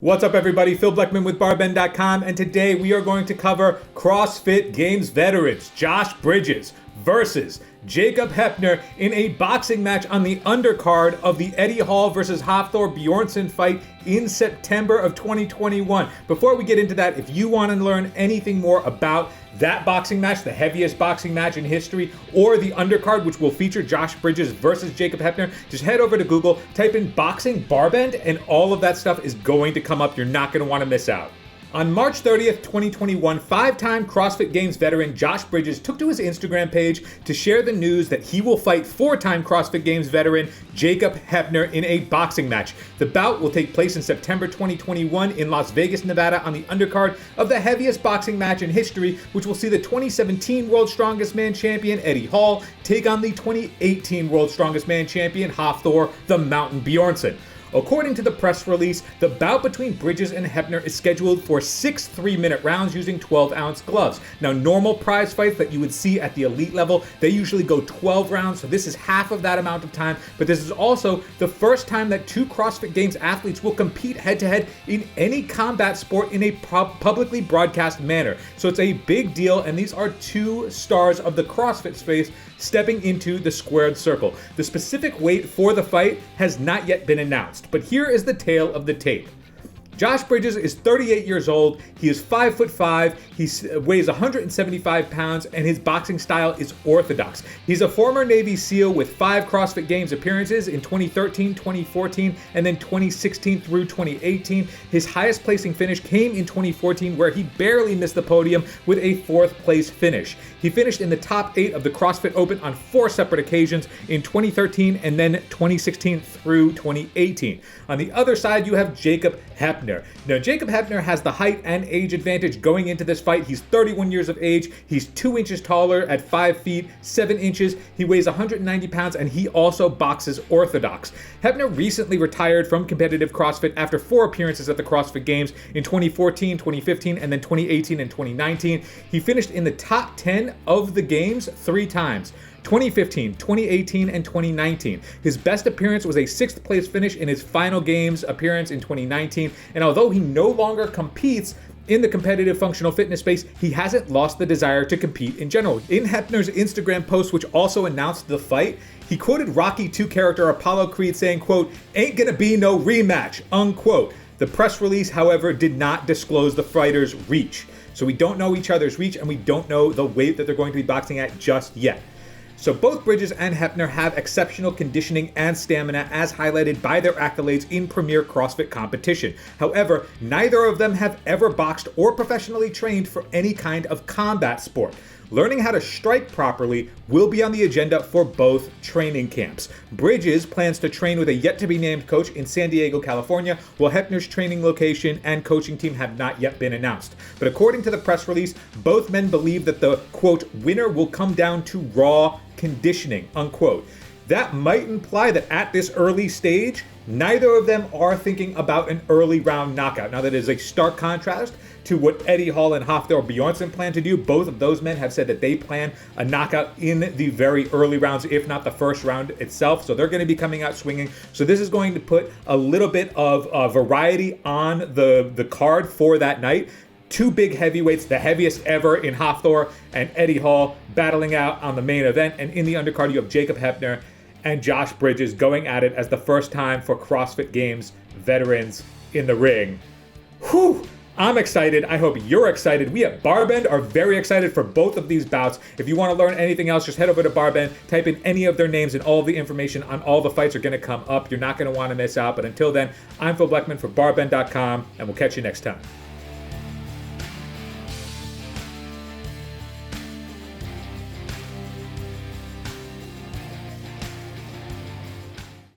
What's up everybody, Phil Bleckman with BarBend.com, and today we are going to cover CrossFit Games veterans Josh Bridges versus Jacob Heppner in a boxing match on the undercard of the Eddie Hall versus Hafthor Bjornsson fight in September of 2021. Before we get into that, if you want to learn anything more about that boxing match, the heaviest boxing match in history, or the undercard, which will feature Josh Bridges versus Jacob Heppner, just head over to Google, type in boxing BarBend, and all of that stuff is going to come up. You're not going to want to miss out. On March 30th, 2021, five-time CrossFit Games veteran Josh Bridges took to his Instagram page to share the news that he will fight four-time CrossFit Games veteran Jacob Heppner in a boxing match. The bout will take place in September 2021 in Las Vegas, Nevada, on the undercard of the heaviest boxing match in history, which will see the 2017 World's Strongest Man champion Eddie Hall take on the 2018 World's Strongest Man champion Hafthor the Mountain Bjornsson. According to the press release, the bout between Bridges and Heppner is scheduled for 6 3-minute rounds using 12-ounce gloves. Now, normal prize fights that you would see at the elite level, they usually go 12 rounds, so this is half of that amount of time, but this is also the first time that two CrossFit Games athletes will compete head-to-head in any combat sport in a publicly broadcast manner. So it's a big deal, and these are two stars of the CrossFit space stepping into the squared circle. The specific weight for the fight has not yet been announced, but here is the tale of the tape. Josh Bridges is 38 years old, he is 5'5", he weighs 175 pounds, and his boxing style is orthodox. He's a former Navy SEAL with 5 CrossFit Games appearances in 2013, 2014, and then 2016 through 2018. His highest placing finish came in 2014, where he barely missed the podium with a 4th place finish. He finished in the top 8 of the CrossFit Open on 4 separate occasions in 2013 and then 2016 through 2018. On the other side, you have Jacob Heppner. Now, Jacob Heppner has the height and age advantage going into this fight. He's 31 years of age. He's 2 inches taller at 5 feet, 7 inches. He weighs 190 pounds, and he also boxes orthodox. Heppner recently retired from competitive CrossFit after 4 appearances at the CrossFit Games in 2014, 2015, and then 2018 and 2019. He finished in the top 10 of the games 3 times. 2015, 2018, and 2019. His best appearance was a 6th place finish in his final games appearance in 2019, and although he no longer competes in the competitive functional fitness space, he hasn't lost the desire to compete in general. In Heppner's Instagram post, which also announced the fight, he quoted Rocky II character Apollo Creed saying, quote, "Ain't gonna be no rematch," unquote. The press release, however, did not disclose the fighters' reach. So we don't know each other's reach, and we don't know the weight that they're going to be boxing at just yet. So both Bridges and Heppner have exceptional conditioning and stamina as highlighted by their accolades in premier CrossFit competition. However, neither of them have ever boxed or professionally trained for any kind of combat sport. Learning how to strike properly will be on the agenda for both training camps. Bridges plans to train with a yet-to-be-named coach in San Diego, California, while Heppner's training location and coaching team have not yet been announced. But according to the press release, both men believe that the, quote, winner will come down to raw conditioning, unquote. That might imply that at this early stage, neither of them are thinking about an early round knockout. Now, that is a stark contrast to what Eddie Hall and Hafthor Bjornsson plan to do. Both of those men have said that they plan a knockout in the very early rounds, if not the first round itself. So they're going to be coming out swinging. So this is going to put a little bit of variety on the card for that night. 2 big heavyweights, the heaviest ever in Hafthor and Eddie Hall, battling out on the main event. And in the undercard, you have Jacob Heppner and Josh Bridges going at it as the first time for CrossFit Games veterans in the ring. Whew! I'm excited. I hope you're excited. We at BarBend are very excited for both of these bouts. If you want to learn anything else, just head over to BarBend, type in any of their names, and all of the information on all the fights are going to come up. You're not going to want to miss out. But until then, I'm Phil Bleckman for BarBend.com, and we'll catch you next time.